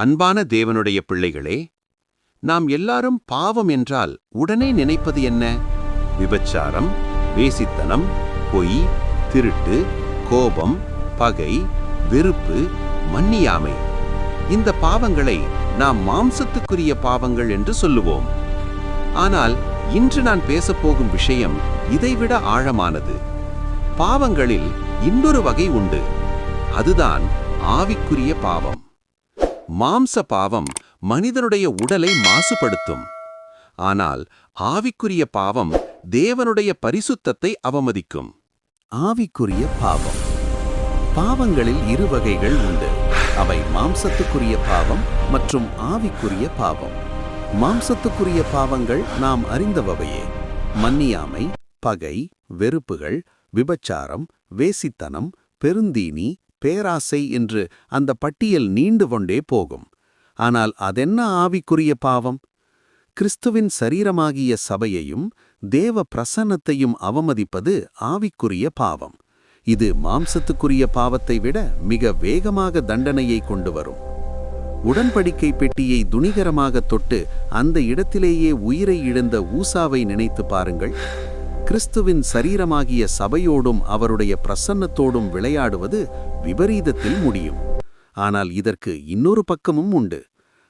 அன்பான தேவனுடைய பிள்ளைகளே, நாம் எல்லாரும் பாவம் என்றால் உடனே நினைப்பது என்ன? விபச்சாரம், வேசித்தனம், பொய், திருட்டு, கோபம், பகை, வெறுப்பு, மன்னியாமை. இந்த பாவங்களை நாம் மாம்சத்துக்குரிய பாவங்கள் என்று சொல்லுவோம். ஆனால் இன்று நான் பேசப்போகும் விஷயம் இதைவிட ஆழமானது. பாவங்களில் இன்னொரு வகை உண்டு. அதுதான் ஆவிக்குரிய பாவம். மாம்ச பாவம் மனிதனுடைய உடலை மாசுபடுத்தும். ஆனால் ஆவிக்குரிய பாவம் தேவனுடைய பரிசுத்தத்தை அவமதிக்கும். ஆவிக்குரிய பாவம். பாவங்களில் இரு வகைகள் உண்டு. அவை மாம்சத்துக்குரிய பாவம் மற்றும் ஆவிக்குரிய பாவம். மாம்சத்துக்குரிய பாவங்கள் நாம் அறிந்தவையே. மன்னியாமை, பகை, வெறுப்புகள், விபச்சாரம், வேசித்தனம், பெருந்தீனி, பேராசை என்று அந்த பட்டியல் நீண்டு கொண்டே போகும். ஆனால் அதென்ன ஆவிக்குரிய பாவம்? கிறிஸ்துவின் சரீரமாகிய சபையையும் தேவ பிரசன்னத்தையும் அவமதிப்பது ஆவிக்குரிய பாவம். இது மாம்சத்துக்குரிய பாவத்தை விட மிக வேகமாக தண்டனையை கொண்டு வரும். உடன்படிக்கை பெட்டியை துணிகரமாக தொட்டு அந்த இடத்திலேயே உயிரை இழந்த ஊசாவை நினைத்து பாருங்கள். கிறிஸ்துவின் சரீரமாகிய சபையோடும் அவருடைய பிரசன்னத்தோடும் விளையாடுவது விபரீதத்தில் முடியும். ஆனால் இதற்கு இன்னொரு பக்கமும் உண்டு.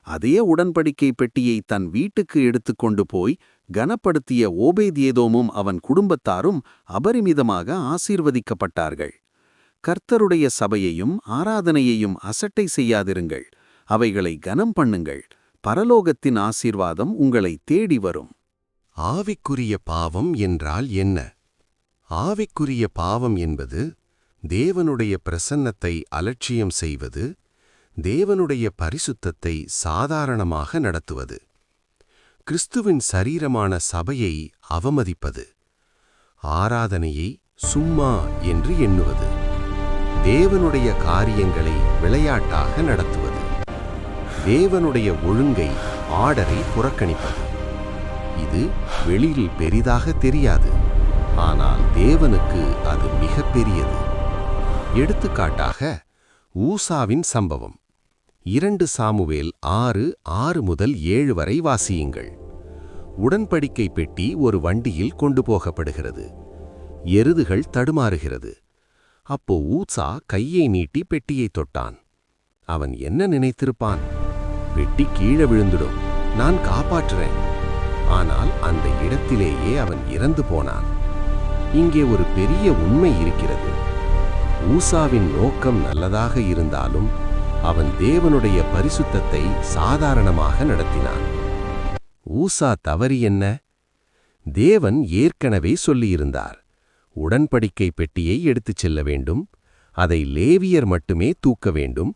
அதே உடன்படிக்கை பெட்டியை தன் வீட்டுக்கு எடுத்துக்கொண்டு போய் கனப்படுத்திய ஓபேத்ஏதோமும் அவன் குடும்பத்தாரும் அபரிமிதமாக ஆசீர்வதிக்கப்பட்டார்கள். கர்த்தருடைய சபையையும் ஆராதனையையும் அசட்டை செய்யாதிருங்கள். அவைகளை கனம் பண்ணுங்கள். பரலோகத்தின் ஆசீர்வாதம் உங்களை தேடி வரும். ஆவிக்குரிய பாவம் என்றால் என்ன? ஆவிக்குரிய பாவம் என்பது தேவனுடைய பிரசன்னத்தை அலட்சியம் செய்வது, தேவனுடைய பரிசுத்தத்தை சாதாரணமாக நடத்துவது, கிறிஸ்துவின் சரீரமான சபையை அவமதிப்பது, ஆராதனையை சும்மா என்று எண்ணுவது, தேவனுடைய காரியங்களை விளையாட்டாக நடத்துவது, தேவனுடைய ஒழுங்கை, ஆர்டரை புறக்கணிப்பது. இது வெளியில் பெரிதாக தெரியாது, ஆனால் தேவனுக்கு அது மிக பெரியது. எடுத்துக்காட்டாக ஊசாவின் சம்பவம் 2 சாமுவேல் 6:6-7 வரை வாசியுங்கள். உடன்படிக்கை பெட்டி ஒரு வண்டியில் கொண்டு போகப்படுகிறது. எருதுகள் தடுமாறுகிறது. அப்போ ஊசா கையை நீட்டி பெட்டியை தொட்டான். அவன் என்ன நினைத்திருப்பான்? பெட்டி கீழே விழுந்துடும், நான் காப்பாற்றுறேன். ஆனால் அந்த இடத்திலேயே அவன் இறந்து போனான். இங்கே ஒரு பெரிய உண்மை இருக்கிறது. ஊசாவின் நோக்கம் நல்லதாக இருந்தாலும் அவன் தேவனுடைய பரிசுத்தத்தை சாதாரணமாக நடத்தினான். ஊசா தவறு என்ன? தேவன் ஏற்கனவே சொல்லியிருந்தார், உடன்படிக்கை பெட்டியை எடுத்துச் செல்ல வேண்டும், அதை லேவியர் மட்டுமே தூக்க வேண்டும்,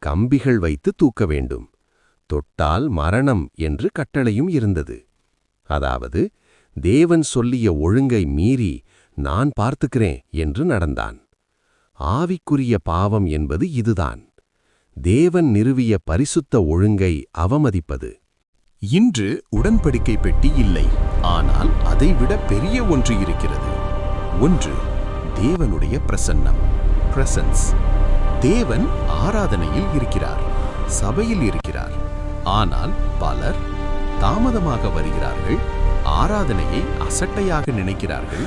கம்பிகள் வைத்து தூக்க வேண்டும், தொட்டால் மரணம் என்று கட்டளையும் இருந்தது. அதாவது தேவன் சொல்லிய ஒழுங்கை மீறி நான் பார்த்துக்கிறேன் என்று நடந்தான். ஆவிக்குரிய பாவம் என்பது இதுதான். தேவன் நிறுவிய பரிசுத்த ஒழுங்கை அவமதிப்பது. இன்று உடன்படிக்கை பெட்டி இல்லை, ஆனால் அதைவிட பெரிய ஒன்று இருக்கிறது. ஒன்று தேவனுடைய பிரசன்னம், பிரசன்ஸ். தேவன் ஆராதனையில் இருக்கிறார், சபையில் இருக்கிறார். ஆனால் பலர் தாமதமாக வருகிறார்கள், ஆராதனையை அசட்டையாக நினைக்கிறார்கள்,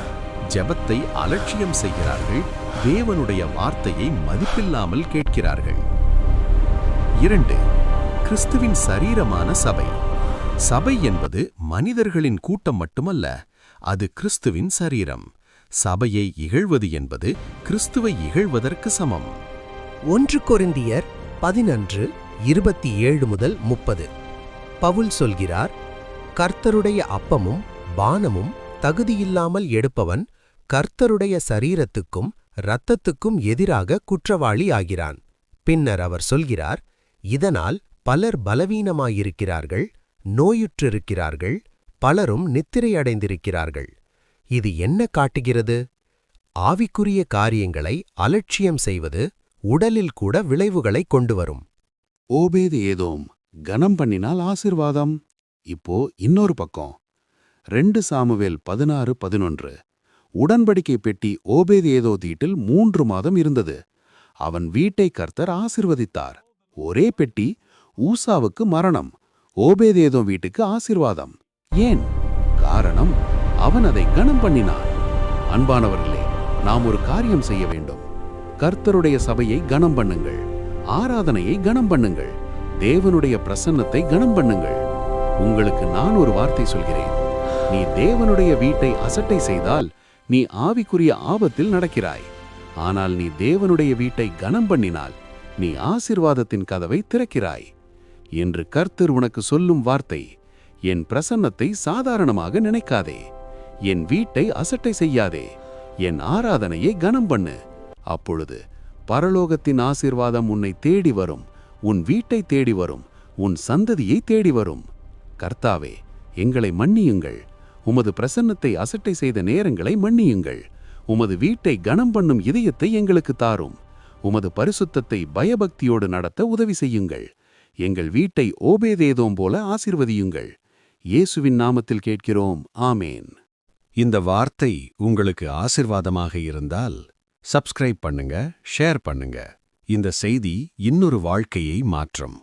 ஜெபத்தை அலட்சியம் செய்கிறார்கள், தேவனுடைய வார்த்தையை மதிப்பில்லாமல் கேட்கிறார்கள். 2 கிறிஸ்துவின் சரீரமான சபை. சபை என்பது மனிதர்களின் கூட்டம் மட்டுமல்ல, அது கிறிஸ்துவின் சரீரம். சபையை இகழ்வது என்பது கிறிஸ்துவை இகழ்வதற்கு சமம். 1 கொரிந்தியர் 11:27-30. பவுல் சொல்கிறார், கர்த்தருடைய அப்பமும் பானமும் தகுதியில்லாமல் எடுப்பவன் கர்த்தருடைய சரீரத்துக்கும் இரத்தத்துக்கும் எதிராக குற்றவாளி ஆகிறான். பின்னர் அவர் சொல்கிறார், இதனால் பலர் பலவீனமாயிருக்கிறார்கள், நோயுற்றிருக்கிறார்கள், பலரும் நித்திரையடைந்திருக்கிறார்கள். இது என்ன காட்டுகிறது? ஆவிக்குரிய காரியங்களை அலட்சியம் செய்வது உடலில் கூட விளைவுகளை கொண்டு வரும். ஓபேத்ஏதோம் கனம் பண்ணினால் ஆசீர்வாதம். இப்போ இன்னொரு பக்கம் 2 சாமுவேல் 16:11. உடன்படிக்கை பெட்டி ஓபேத்ஏதோ வீட்டில் 3 மாதம் இருந்தது. அவன் வீட்டை கர்த்தர் ஆசீர்வதித்தார். ஒரே பெட்டி ஊசாவுக்கு மரணம், ஓபேதேதோம் வீட்டுக்கு ஆசீர்வாதம். ஏன்? காரணம், அவன் அதை கனம் பண்ணினான். அன்பானவர்களே, நாம் ஒரு காரியம் செய்ய வேண்டும். கர்த்தருடைய சபையை கனம் பண்ணுங்கள், ஆராதனையை கனம் பண்ணுங்கள், தேவனுடைய பிரசன்னத்தை கனம் பண்ணுங்கள். உங்களுக்கு நான் ஒரு வார்த்தை சொல்கிறேன். நீ தேவனுடைய வீட்டை அசட்டை செய்தால் நீ ஆவிக்குரிய ஆபத்தில் நடக்கிறாய். ஆனால் நீ தேவனுடைய வீட்டை கனம் பண்ணினால் நீ ஆசீர்வாதத்தின் கதவை திறக்கிறாய் என்று கர்த்தர் உனக்கு சொல்லும் வார்த்தை. என் பிரசன்னத்தை சாதாரணமாக நினைக்காதே, என் வீட்டை அசட்டை செய்யாதே, என் ஆராதனையை கனம் பண்ணு. அப்பொழுது பரலோகத்தின் ஆசீர்வாதம் உன்னை தேடி வரும், உன் வீட்டை தேடி வரும், உன் சந்ததியை தேடி வரும். கர்த்தாவே, எங்களை மன்னியுங்கள். உமது பிரசன்னத்தை அசட்டை செய்த நேரங்களை மன்னியுங்கள். உமது வீட்டை கனம் பண்ணும் இதயத்தை எங்களுக்கு தாரும். உமது பரிசுத்தத்தை பயபக்தியோடு நடத்த உதவி செய்யுங்கள். எங்கள் வீட்டை ஓபேதேதோம் போல ஆசீர்வதியுங்கள். இயேசுவின் நாமத்தில் கேட்கிறோம், ஆமேன். இந்த வார்த்தை உங்களுக்கு ஆசீர்வாதமாக இருந்தால் சப்ஸ்கிரைப் பண்ணுங்க, ஷேர் பண்ணுங்க. இந்த செய்தி இன்னொரு வாழ்க்கையை மாற்றும்.